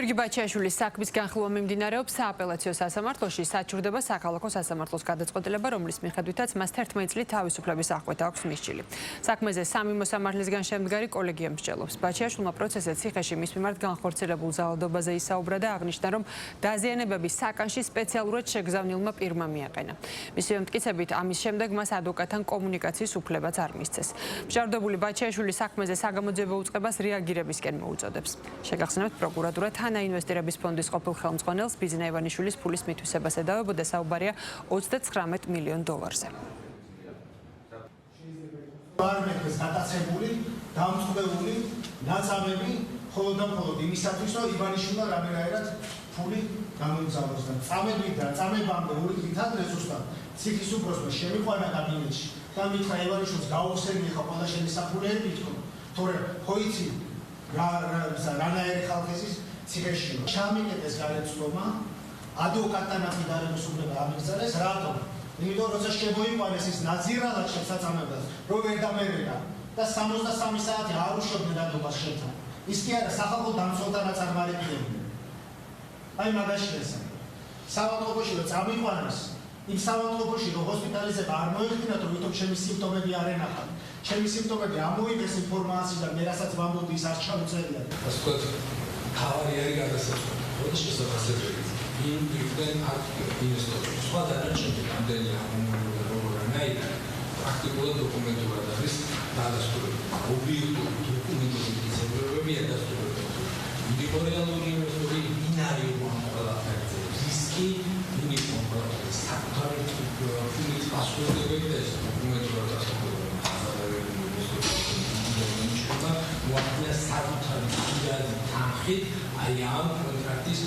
გიორგი ბაჩიაშვილის საქმის განხილვა მიმდინარეობს სააპელაციო სასამართლოში. საჩუქრდება საქალაქო სასამართლოს გადაწყვეტილება, რომლის მიხედვითაც მას 11 წლით თავისუფლების აღკვეთა აქვს მისჯილი. საქმეზე 3 მოსამართლისგან შემდგარი კოლეგია მსჯელობს. ბაჩიაშვილმა პროცესზე ციხეში მის მიმართ განხორციელებულ ძალადობაზე ისაუბრა და აღნიშნა, რომ დაზიანებები საკანში სპეციალურად შეგზავნილმა პირმა მიაყენა. მისი მტკიცებით, ამის შემდეგ მას ადვოკატთან კომუნიკაციის უფლებაც არ მისცეს. მჟავდებული ბაჩიაშვილი საქმეზე საგამოძიებო უწყებას რეაგირებისკენ მოუწოდებს. შეგახსენებთ, პროკურატურა თანაინვესტირების ფონდის ყოფილ ხელმძღვანელს ბიზნა ივანიშვილის ფულის მითვისებას ედავებოდა, საუბარია $39 მილიონ. პარამეტრებს გადაცემული, დამწყდებული ნაწამები მხოლოდ და მხოლოდ იმისათვის, რომ ივანიშვილმა რამენაირად ფული გამოიგზავნოს და წამებამდე 2 დღით ადრე ზუსტად ციხის უფროსმა შემიყვანა კაბინეტში და მითხრა ივანიშვილს გაუხსენია ყველა შემისახულეები თქო, თორემ ხო იცი რანაირი ხალხის ციხეში ჩამიკეტეს გარეთცნობა, ადვოკატთან აფიდარების უფლება ამიგზავნეს, რატომ? იმიტომ რომ როცა შემოიყვანეს ის ნაძირალად შესაწამებას, რომ ვერ დამერედა და 63 საათი არ უშობდნენ ადვოკატს შეთან. ის კი არა სახალხო დამცველთანაც არ მარეკიდებდნენ. აი მაგაში ესაა. საავადმყოფოში რომ წამიყვანეს, იმ საავადმყოფოში რომ ჰოსპიტალიზება არ მოეხდინათ, რომ ვითომ ჩემი სიმპტომები არ ენახა. ჩემი სიმპტომები ამოიღეს ინფორმაციიდან, მე რასაც ვამბობდი ის არ ჩამოწერია. თავი არის გადასაწყვეტი. როდის შესაძლებელი? იუგენ არტიკულს. სხვა დანარჩენი ამდენია რანაირად პრაქტიკულად დოკუმენტურად არის დადასტურებული. ობიექტური დოკუმენტური ისებებია დასტურებული. ინდივიდუალური ინვესტორი ბინარიო ყველაფერზე. რისკი ინდივიდუალური საკუთარი ფულის პასუხისმგებლობა და დოკუმენტურად დასტურებული. მოახდინა საკუთარი სიადი თანხით აი ამ კონტრაქტის